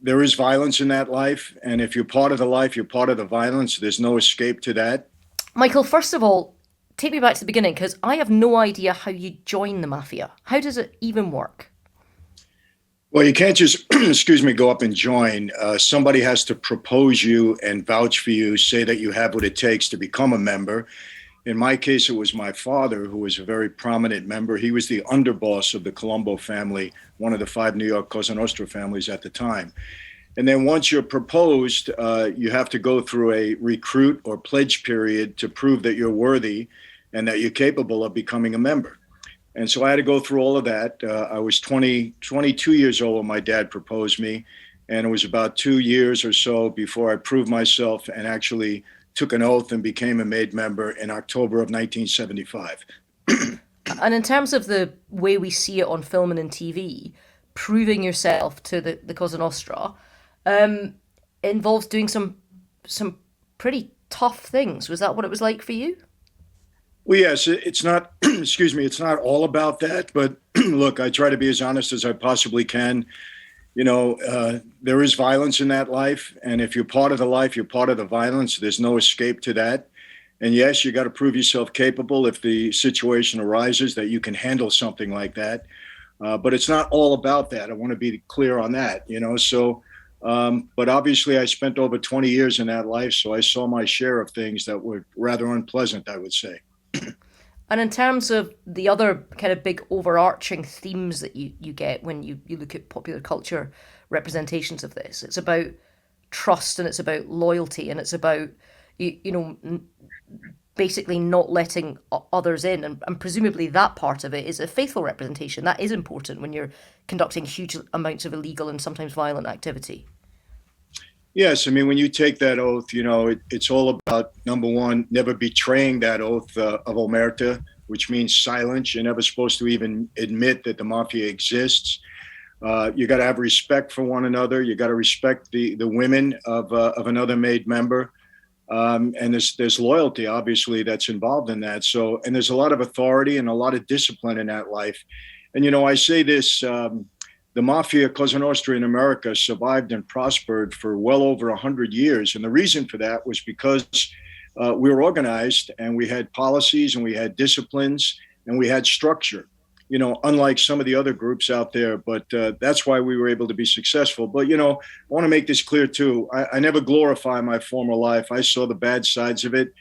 there is violence in that life. And if you're part of the life, you're part of the violence. There's no escape to that. Michael, first of all, take me back to the beginning because I have no idea how you join the mafia. How does it even work? Well, you can't just, excuse me, go up and join. Somebody has to propose you and vouch for you, say that you have what it takes to become a member. In my case, it was my father, who was a very prominent member. He was the underboss of the Colombo family, one of the five New York Cosa Nostra families at the time. And then once you're proposed, you have to go through a recruit or pledge period to prove that you're worthy and that you're capable of becoming a member. And so I had to go through all of that. I was 22 years old when my dad proposed me. And it was about 2 years or so before I proved myself and actually took an oath and became a made member in October of 1975. And in terms of the way we see it on film and in TV, proving yourself to the Cosa Nostra um, involves doing some pretty tough things. Was that what it was like for you? Well, yes, it's not, excuse me, it's not all about that. But look, I try to be as honest as I possibly can. There is violence in that life. And if you're part of the life, you're part of the violence. There's no escape to that. And yes, you got to prove yourself capable if the situation arises that you can handle something like that. But it's not all about that. I want to be clear on that. But obviously, I spent over 20 years in that life. So I saw my share of things that were rather unpleasant, I would say. And in terms of the other kind of big overarching themes that you get when you look at popular culture representations of this, it's about trust and it's about loyalty and it's about, basically not letting others in. And presumably that part of it is a faithful representation. That is important when you're conducting huge amounts of illegal and sometimes violent activity. Yes, I mean, when you take that oath, it's all about, number one, never betraying that oath of omerta, which means silence. You're never supposed to even admit that the mafia exists. You got to have respect for one another. You got to respect the women of another made member. And there's loyalty, obviously, that's involved in that. So, and there's a lot of authority and a lot of discipline in that life. And, I say this. The Mafia Cosa Nostra in America survived and prospered for well over 100 years. And the reason for that was because we were organized and we had policies and we had disciplines and we had structure, unlike some of the other groups out there. But that's why we were able to be successful. But, I want to make this clear, too. I never glorify my former life. I saw the bad sides of it.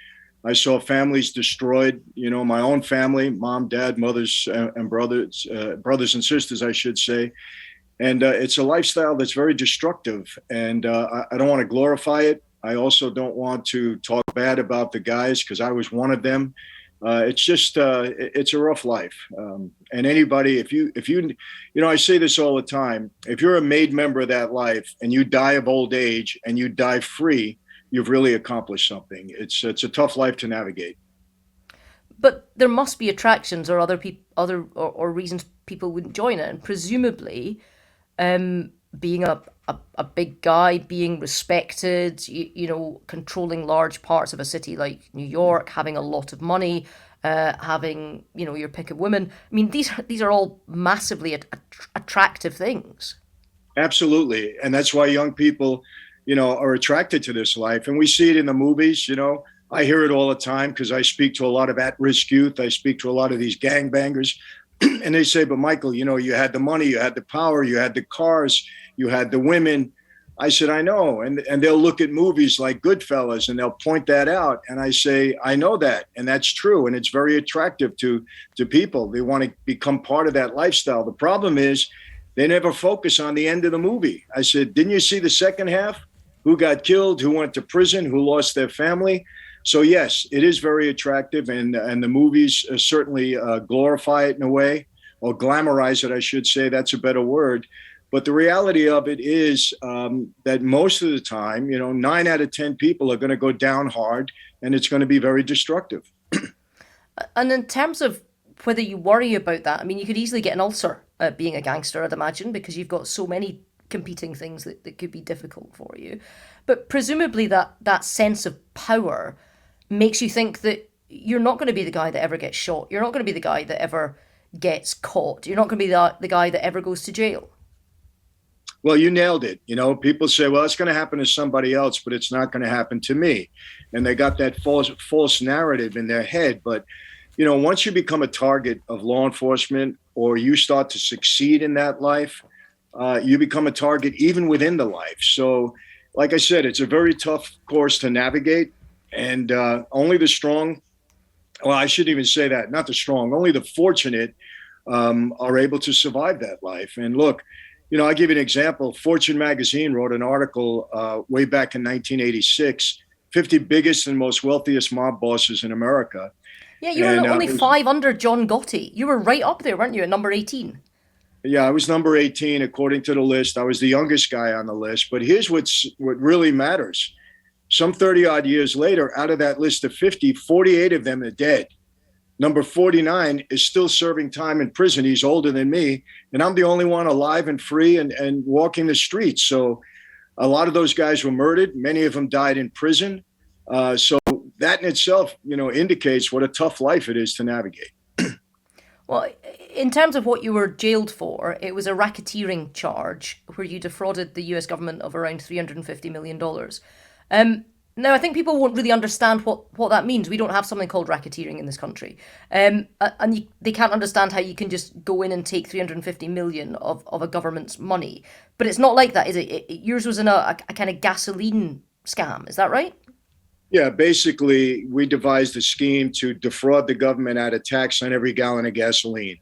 I saw families destroyed, my own family, mom, dad, mothers, and brothers and sisters, I should say. And it's a lifestyle that's very destructive. And I don't want to glorify it. I also don't want to talk bad about the guys because I was one of them. It's just, it's a rough life. And anybody, I say this all the time, if you're a made member of that life and you die of old age and you die free, you've really accomplished something. It's a tough life to navigate. But there must be attractions or other people, or reasons people wouldn't join it, and presumably, being a big guy, being respected, controlling large parts of a city like New York, having a lot of money, having your pick of women. I mean, these are all massively attractive things. Absolutely. And that's why young people, are attracted to this life. And we see it in the movies. I hear it all the time because I speak to a lot of at-risk youth. I speak to a lot of these gangbangers. And they say, but Michael, you had the money, you had the power, you had the cars, you had the women. I said, I know. And they'll look at movies like Goodfellas and they'll point that out. And I say, I know that. And that's true. And it's very attractive to people. They want to become part of that lifestyle. The problem is they never focus on the end of the movie. I said, didn't you see the second half? Who got killed, who went to prison, who lost their family? So yes, it is very attractive, and the movies certainly glorify it in a way, or glamorize it, I should say. That's a better word. But the reality of it is that most of the time, 9 out of 10 people are going to go down hard, and it's going to be very destructive. And in terms of whether you worry about that, I mean, you could easily get an ulcer being a gangster, I'd imagine, because you've got so many competing things that could be difficult for you. But presumably that sense of power makes you think that you're not going to be the guy that ever gets shot. You're not going to be the guy that ever gets caught. You're not going to be the guy that ever goes to jail. Well, you nailed it. You know, people say, well, it's going to happen to somebody else, but it's not going to happen to me. And they got that false narrative in their head. But, you know, once you become a target of law enforcement or you start to succeed in that life, you become a target even within the life. So, like I said, it's a very tough course to navigate. And only the strong, well, I shouldn't even say that, not the strong, only the fortunate are able to survive that life. And look, you know, I'll give you an example. Fortune magazine wrote an article way back in 1986, 50 biggest and most wealthiest mob bosses in America. Yeah, you were And only five under John Gotti. You were right up there, weren't you, at number 18? yeah, I was number 18 according to the list. I was the youngest guy on the list. But here's what really matters. Some 30 odd years later, out of that list of 50, 48 of them are dead. Number 49 is still serving time in prison. He's older than me, and I'm the only one alive and free and walking the streets. So a lot of those guys were murdered. Many of them died in prison. So that in itself, you know, indicates what a tough life it is to navigate. Well, in terms of what you were jailed for, it was a racketeering charge where you defrauded the US government of around $350 million. Now, I think people won't really understand what that means. We don't have something called racketeering in this country. And they can't understand how you can just go in and take 350 million of a government's money. But it's not like that, is it? Yours was in a kind of gasoline scam. Is that right? Yeah, basically, we devised a scheme to defraud the government out of tax on every gallon of gasoline.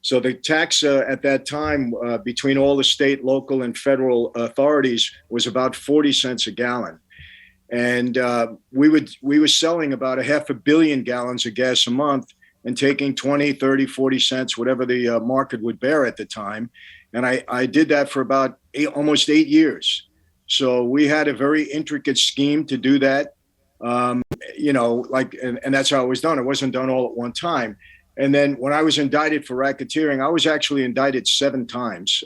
So the tax at that time between all the state, local, and federal authorities was about 40 cents a gallon. And we were selling about 500 million gallons of gas a month and taking 20, 30, 40 cents, whatever the market would bear at the time. And I did that for about almost 8 years. So we had a very intricate scheme to do that. You know, like, and that's how it was done. It wasn't done all at one time. And then when I was indicted for racketeering, I was actually indicted 7 times.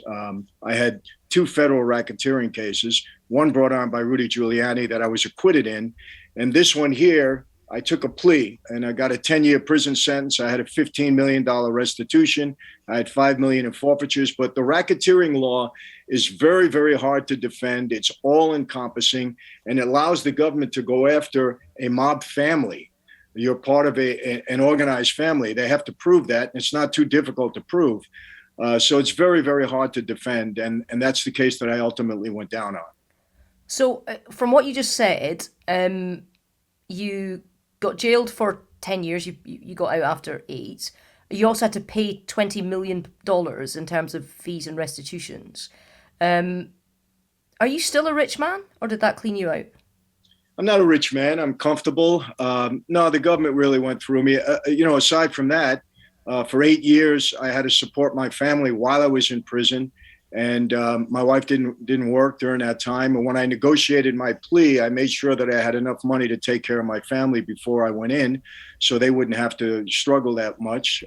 I had 2 federal racketeering cases, one brought on by Rudy Giuliani that I was acquitted in. And this one here, I took a plea and I got a 10-year prison sentence. I had a $15 million restitution. I had $5 million in forfeitures. But the racketeering law is very, very hard to defend. It's all encompassing and it allows the government to go after a mob family. You're part of an organized family. They have to prove that. And it's not too difficult to prove. So it's very, very hard to defend. And that's the case that I ultimately went down on. So from what you just said, you got jailed for 10 years. You got out after 8. You also had to pay $20 million in terms of fees and restitutions. Are you still a rich man, or did that clean you out? I'm not a rich man. I'm comfortable. No, the government really went through me. You know, aside from that, for 8 years, I had to support my family while I was in prison. And my wife didn't work during that time. And when I negotiated my plea, I made sure that I had enough money to take care of my family before I went in, so they wouldn't have to struggle that much.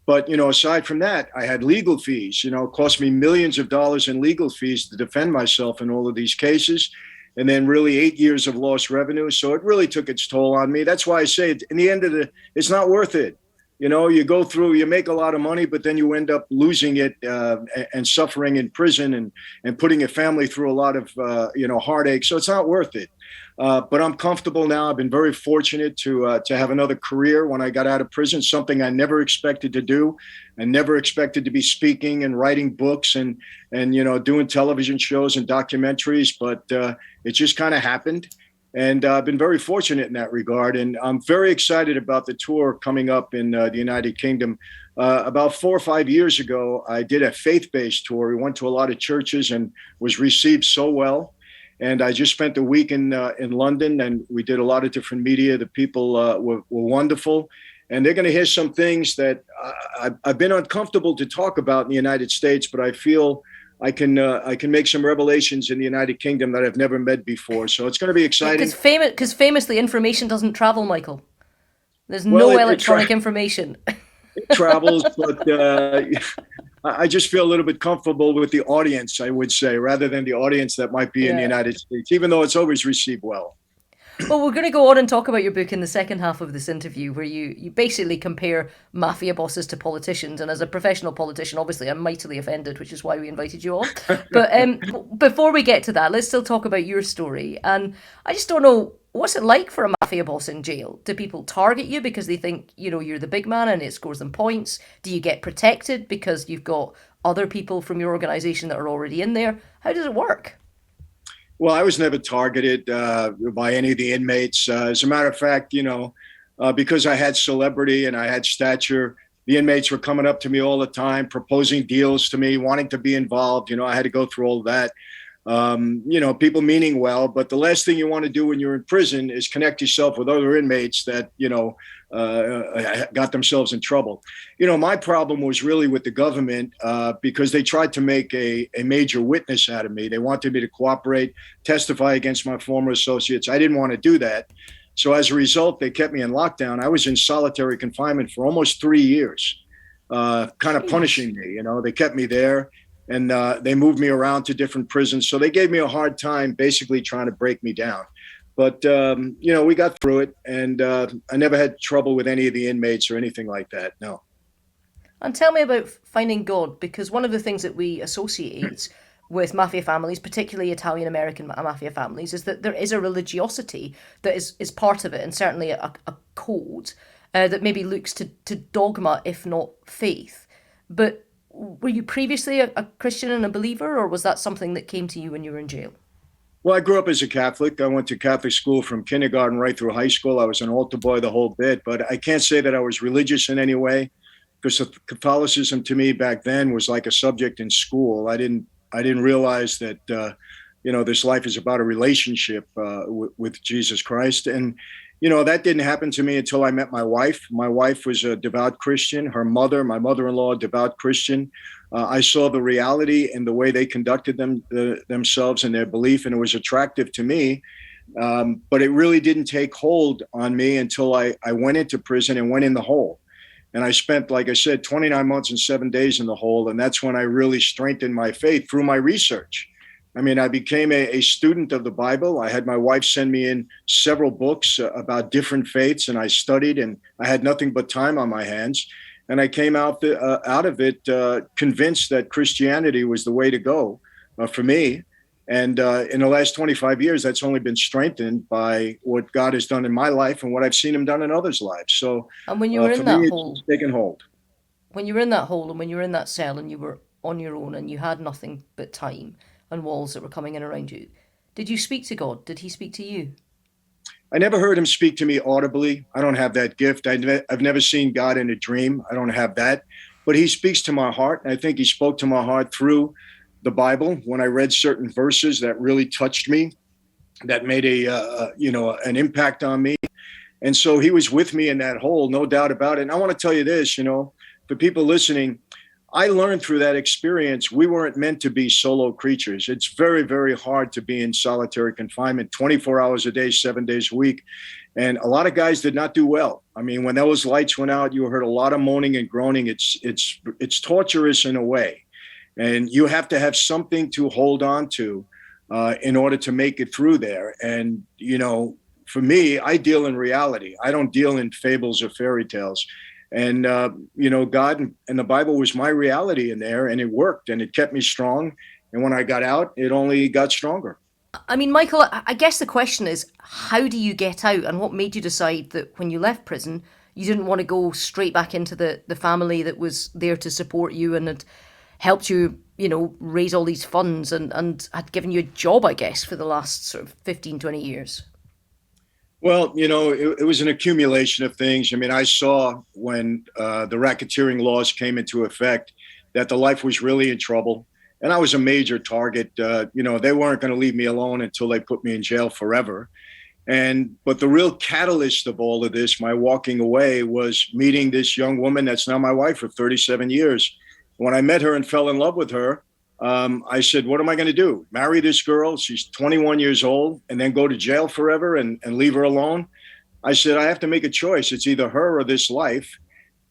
But, you know, aside from that, I had legal fees. You know, it cost me millions of dollars in legal fees to defend myself in all of these cases. And then really 8 years of lost revenue. So it really took its toll on me. That's why I say in the end of it's not worth it. You know, you go through, you make a lot of money, but then you end up losing it and suffering in prison and putting your family through a lot of, you know, heartache. So it's not worth it. But I'm comfortable now. I've been very fortunate to have another career when I got out of prison, something I never expected to do. I never expected to be speaking and writing books and you know, doing television shows and documentaries. But it just kind of happened. And I've been very fortunate in that regard. And I'm very excited about the tour coming up in the United Kingdom. About 4 or 5 years ago, I did a faith-based tour. We went to a lot of churches and was received so well. And I just spent a week in London, and we did a lot of different media. The people were wonderful. And they're going to hear some things that I've been uncomfortable to talk about in the United States, but I feel I can make some revelations in the United Kingdom that I've never met before. So it's going to be exciting. Because famously, information doesn't travel, Michael. There's no electronic information. It travels, but I just feel a little bit comfortable with the audience, I would say, rather than the audience that might be in the United States, even though it's always received well. Well, we're going to go on and talk about your book in the second half of this interview, where you basically compare mafia bosses to politicians. And as a professional politician, obviously, I'm mightily offended, which is why we invited you on. But before we get to that, let's still talk about your story. And I just don't know, what's it like for a mafia boss in jail? Do people target you because they think, you're the big man and it scores them points? Do you get protected because you've got other people from your organization that are already in there? How does it work? Well, I was never targeted by any of the inmates. As a matter of fact, because I had celebrity and I had stature, the inmates were coming up to me all the time, proposing deals to me, wanting to be involved. I had to go through all of that. People meaning well, but the last thing you want to do when you're in prison is connect yourself with other inmates that, got themselves in trouble. My problem was really with the government because they tried to make a major witness out of me. They wanted me to cooperate, testify against my former associates. I didn't want to do that. So as a result, they kept me in lockdown. I was in solitary confinement for almost 3 years, kind of punishing me. They kept me there. And they moved me around to different prisons. So they gave me a hard time, basically trying to break me down. But, we got through it. And I never had trouble with any of the inmates or anything like that. No. And tell me about finding God, because one of the things that we associate with mafia families, particularly Italian American mafia families, is that there is a religiosity that is part of it, and certainly a code that maybe looks to dogma, if not faith. But were you previously a Christian and a believer, or was that something that came to you when you were in jail? Well, I grew up as a Catholic. I went to Catholic school from kindergarten right through high school. I was an altar boy the whole bit, but I can't say that I was religious in any way because Catholicism to me back then was like a subject in school. I didn't realize that this life is about a relationship with Jesus Christ. And that didn't happen to me until I met my wife. My wife was a devout Christian. Her mother, my mother-in-law, a devout Christian. I saw the reality in the way they conducted themselves and their belief, and it was attractive to me. But it really didn't take hold on me until I went into prison and went in the hole. And I spent, like I said, 29 months and 7 days in the hole. And that's when I really strengthened my faith through my research. I mean, I became a student of the Bible. I had my wife send me in several books about different faiths, and I studied, and I had nothing but time on my hands. And I came out of it convinced that Christianity was the way to go for me. And in the last 25 years, that's only been strengthened by what God has done in my life and what I've seen him done in others' lives. So And when you were for in that me, hole, it's taken hold. when you were in that hole, and when you were in that cell, and you were on your own, and you had nothing but time and walls that were coming in around you, did you speak to God? Did he speak to you? I never heard him speak to me audibly. I don't have that gift. I've never seen God in a dream. I don't have that. But he speaks to my heart. And I think he spoke to my heart through the Bible when I read certain verses that really touched me, that made an impact on me. And so he was with me in that hole, no doubt about it. And I want to tell you this, for people listening, I learned through that experience, we weren't meant to be solo creatures. It's very, very hard to be in solitary confinement, 24 hours a day, 7 days a week. And a lot of guys did not do well. I mean, when those lights went out, you heard a lot of moaning and groaning. It's torturous in a way. And you have to have something to hold on to in order to make it through there. And, for me, I deal in reality. I don't deal in fables or fairy tales. And, God and the Bible was my reality in there, and it worked, and it kept me strong. And when I got out, it only got stronger. I mean, Michael, I guess the question is, how do you get out? And what made you decide that when you left prison, you didn't want to go straight back into the family that was there to support you and had helped you, raise all these funds and had given you a job, I guess, for the last sort of 15, 20 years? Well, it was an accumulation of things. I mean, I saw when the racketeering laws came into effect that the life was really in trouble. And I was a major target. They weren't going to leave me alone until they put me in jail forever. But the real catalyst of all of this, my walking away, was meeting this young woman that's now my wife for 37 years. When I met her and fell in love with her, I said, what am I going to do? Marry this girl? She's 21 years old and then go to jail forever and leave her alone? I said, I have to make a choice. It's either her or this life.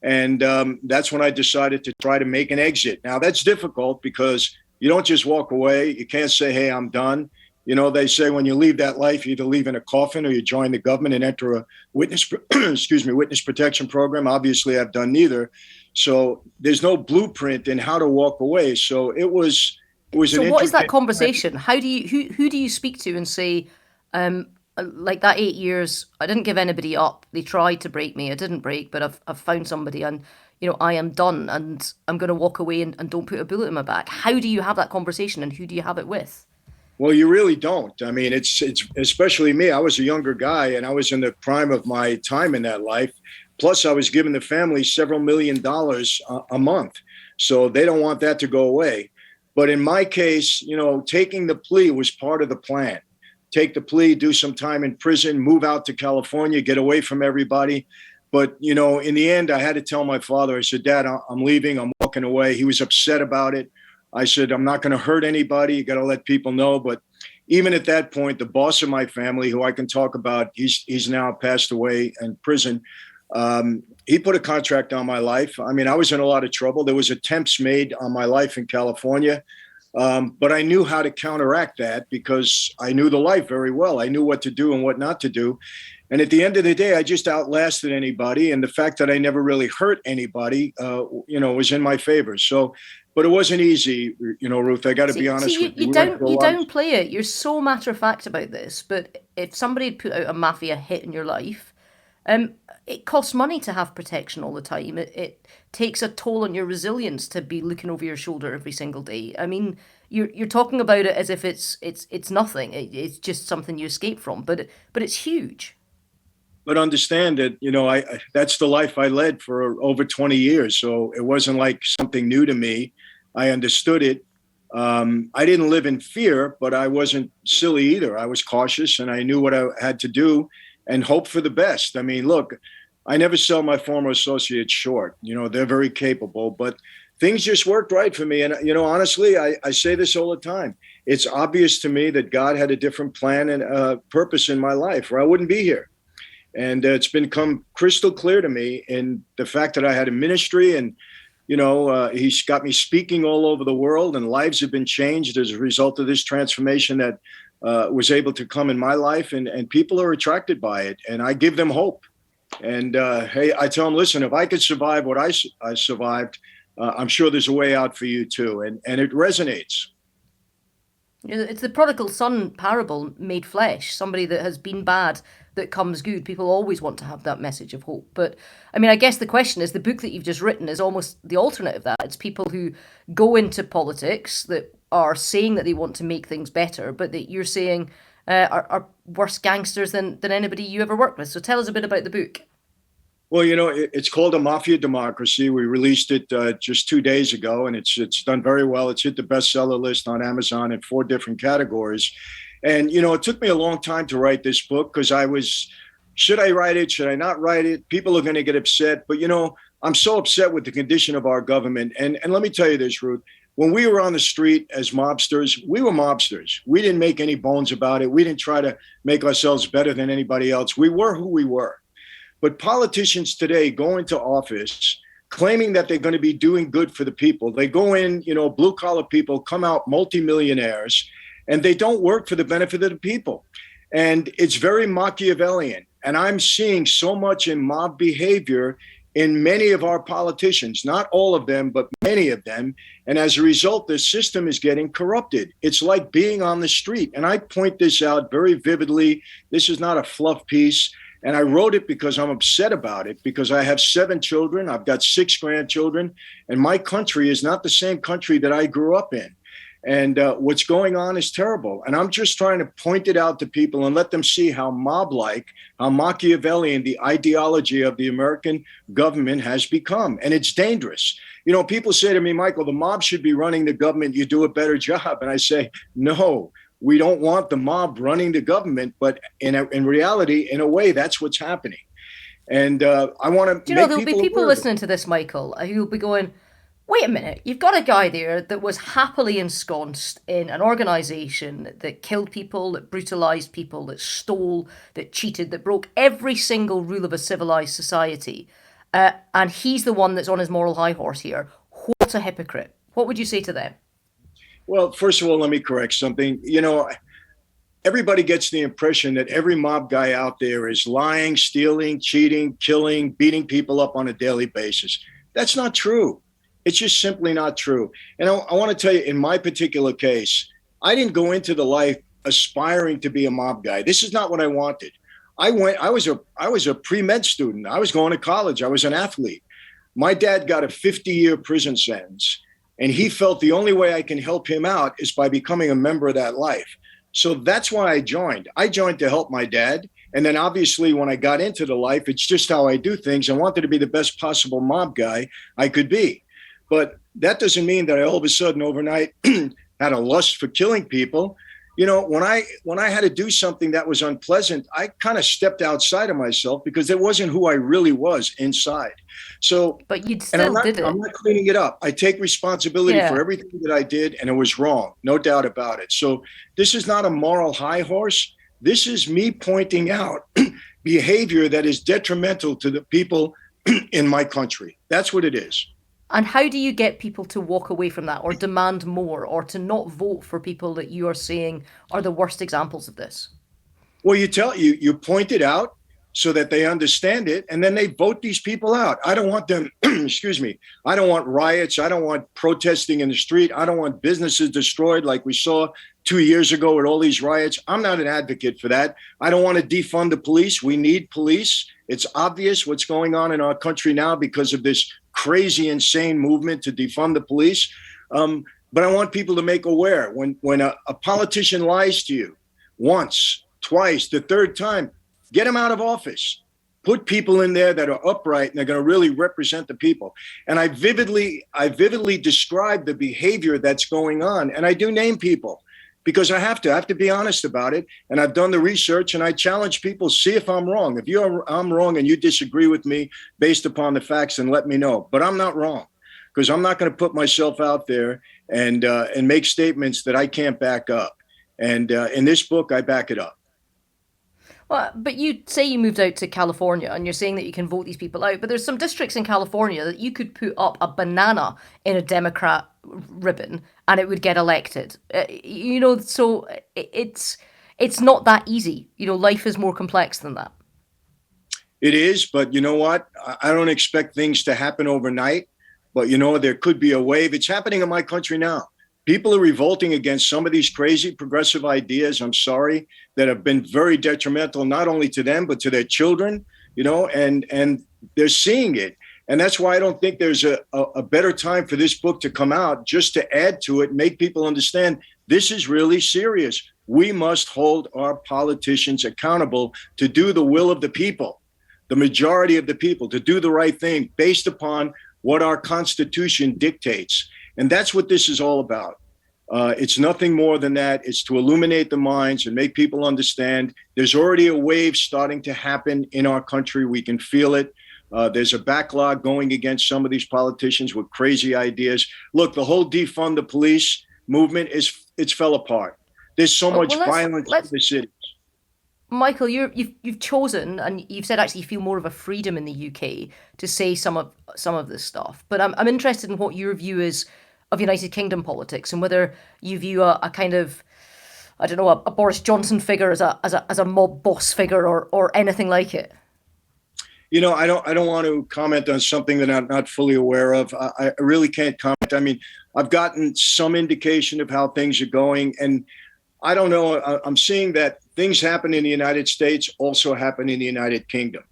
And that's when I decided to try to make an exit. Now, that's difficult because you don't just walk away. You can't say, hey, I'm done. They say when you leave that life, you either leave in a coffin or you join the government and enter a witness, excuse me, witness protection program. Obviously, I've done neither. So there's no blueprint in how to walk away. So it was So an what is that intricate. conversation? How do you who do you speak to and say, like that 8 years, I didn't give anybody up. They tried to break me. I didn't break, but I've found somebody, and I am done, and I'm going to walk away and don't put a bullet in my back. How do you have that conversation, and who do you have it with? Well, you really don't. I mean, it's especially me. I was a younger guy, and I was in the prime of my time in that life. Plus, I was giving the family several $1 million a month, so they don't want that to go away. But in my case, taking the plea was part of the plan. Take the plea, do some time in prison, move out to California, get away from everybody. But in the end, I had to tell my father. I said, "Dad, I'm leaving. I'm walking away." He was upset about it. I said, "I'm not going to hurt anybody. You got to let people know." But even at that point, the boss of my family, who I can talk about, he's now passed away in prison. He put a contract on my life. I mean, I was in a lot of trouble. There was attempts made on my life in California. But I knew how to counteract that because I knew the life very well. I knew what to do and what not to do. And at the end of the day, I just outlasted anybody. And the fact that I never really hurt anybody, was in my favor. So, but it wasn't easy, Ruth. I got to be honest You, with you. you We went don't through a you lot. downplay it. You're so matter of fact about this. But if somebody had put out a mafia hit in your life, it costs money to have protection all the time. It takes a toll on your resilience to be looking over your shoulder every single day. I mean, you're talking about it as if it's nothing. It's just something you escape from, but it's huge. But understand that, that's the life I led for over 20 years. So it wasn't like something new to me. I understood it. I didn't live in fear, but I wasn't silly either. I was cautious and I knew what I had to do and hope for the best. I mean, look, I never sell my former associates short. They're very capable, but things just worked right for me. And, honestly, I say this all the time. It's obvious to me that God had a different plan and purpose in my life, or I wouldn't be here. And it's become crystal clear to me in the fact that I had a ministry and, he's got me speaking all over the world and lives have been changed as a result of this transformation that was able to come in my life. And people are attracted by it. And I give them hope. And hey, I tell them, listen, if I could survive what I survived, I'm sure there's a way out for you too. And it resonates. It's the prodigal son parable made flesh. Somebody that has been bad that comes good. People always want to have that message of hope. But I mean, I guess the question is the book that you've just written is almost the alternate of that. It's people who go into politics that are saying that they want to make things better, but that you're saying are worse gangsters than anybody you ever worked with. So tell us a bit about the book. Well, it's called a Mafia Democracy. We released it just 2 days ago, and it's done very well. It's hit the bestseller list on Amazon in 4 different categories. And, it took me a long time to write this book because should I write it? Should I not write it? People are going to get upset. But, I'm so upset with the condition of our government. And let me tell you this, Ruth. When we were on the street as mobsters, we were mobsters. We didn't make any bones about it. We didn't try to make ourselves better than anybody else. We were who we were. But politicians today go into office claiming that they're going to be doing good for the people. They go in, blue collar people come out multimillionaires, and they don't work for the benefit of the people. And it's very Machiavellian. And I'm seeing so much in mob behavior in many of our politicians, not all of them, but many of them. And as a result, the system is getting corrupted. It's like being on the street. And I point this out very vividly. This is not a fluff piece. And I wrote it because I'm upset about it, because I have 7 children. I've got 6 grandchildren. And my country is not the same country that I grew up in. And what's going on is terrible. And I'm just trying to point it out to people and let them see how mob-like, how Machiavellian the ideology of the American government has become. And it's dangerous. People say to me, Michael, the mob should be running the government. You do a better job. And I say, no. We don't want the mob running the government, but in reality, in a way, that's what's happening. And I want to make There'll be people people aware of it. listening to this, Michael, who'll be going, wait a minute, you've got a guy there that was happily ensconced in an organisation that killed people, that brutalised people, that stole, that cheated, that broke every single rule of a civilised society. And he's the one that's on his moral high horse here. What a hypocrite. What would you say to them? Well, first of all, let me correct something. everybody gets the impression that every mob guy out there is lying, stealing, cheating, killing, beating people up on a daily basis. That's not true. It's just simply not true. And I want to tell you, in my particular case, I didn't go into the life aspiring to be a mob guy. This is not what I wanted. I was a pre-med student. I was going to college. I was an athlete. My dad got a 50-year prison sentence, and he felt the only way I can help him out is by becoming a member of that life. So that's why I joined. I joined to help my dad. And then obviously when I got into the life, it's just how I do things. I wanted to be the best possible mob guy I could be. But that doesn't mean that I all of a sudden overnight had a lust for killing people. You know, when I had to do something that was unpleasant, I kind of stepped outside of myself because it wasn't who I really was inside. So, but you still did it. I'm not cleaning it up. I take responsibility for everything that I did, and it was wrong, no doubt about it. So this is not a moral high horse. This is me pointing out behavior that is detrimental to the people in my country. That's what it is. And how do you get people to walk away from that or demand more or to not vote for people that you are saying are the worst examples of this? Well, you point it out so that they understand it, and then they vote these people out. I don't want them, excuse me, I don't want riots. I don't want protesting in the street. I don't want businesses destroyed like we saw 2 years ago with all these riots. I'm not an advocate for that. I don't want to defund the police. We need police. It's obvious what's going on in our country now because of this crazy, insane movement to defund the police. But I want people to make aware when a politician lies to you once, twice, the third time, get them out of office. Put people in there that are upright and they're going to really represent the people. And I vividly describe the behavior that's going on. And I do name people because I have to be honest about it. And I've done the research and I challenge people, see if I'm wrong. If I'm wrong and you disagree with me based upon the facts, then let me know. But I'm not wrong because I'm not going to put myself out there and make statements that I can't back up. And in this book, I back it up. Well, but you say you moved out to California and you're saying that you can vote these people out, but there's some districts in California that you could put up a banana in a Democrat ribbon and it would get elected. So it's not that easy. Life is more complex than that. It is, but you know what? I don't expect things to happen overnight, but there could be a wave. It's happening in my country now. People are revolting against some of these crazy progressive ideas, I'm sorry, that have been very detrimental, not only to them, but to their children, and they're seeing it. And that's why I don't think there's a better time for this book to come out, just to add to it, make people understand this is really serious. We must hold our politicians accountable to do the will of the people, the majority of the people, to do the right thing based upon what our Constitution dictates. And that's what this is all about. It's nothing more than that. It's to illuminate the minds and make people understand there's already a wave starting to happen in our country. We can feel it. There's a backlog going against some of these politicians with crazy ideas. Look, the whole defund the police movement it's fell apart. There's so much violence in the cities. Michael, you've chosen, and you've said actually you feel more of a freedom in the UK to say some of this stuff. But I'm interested in what your view is of United Kingdom politics and whether you view a kind of, I don't know, a Boris Johnson figure as a mob boss figure or anything like it. I don't want to comment on something that I'm not fully aware of. I really can't comment. I mean, I've gotten some indication of how things are going, and I don't know. I'm seeing that things happen in the United States also happen in the United Kingdom.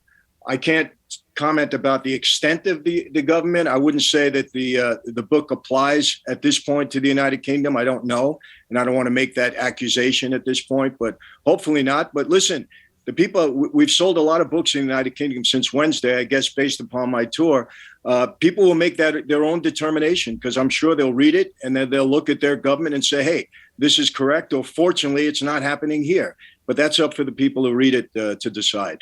I can't comment about the extent of the government. I wouldn't say that the book applies at this point to the United Kingdom. I don't know, and I don't want to make that accusation at this point, but hopefully not. But listen, the people, we've sold a lot of books in the United Kingdom since Wednesday, I guess, based upon my tour. People will make that their own determination because I'm sure they'll read it and then they'll look at their government and say, hey, this is correct, or fortunately, it's not happening here. But that's up for the people who read it to decide.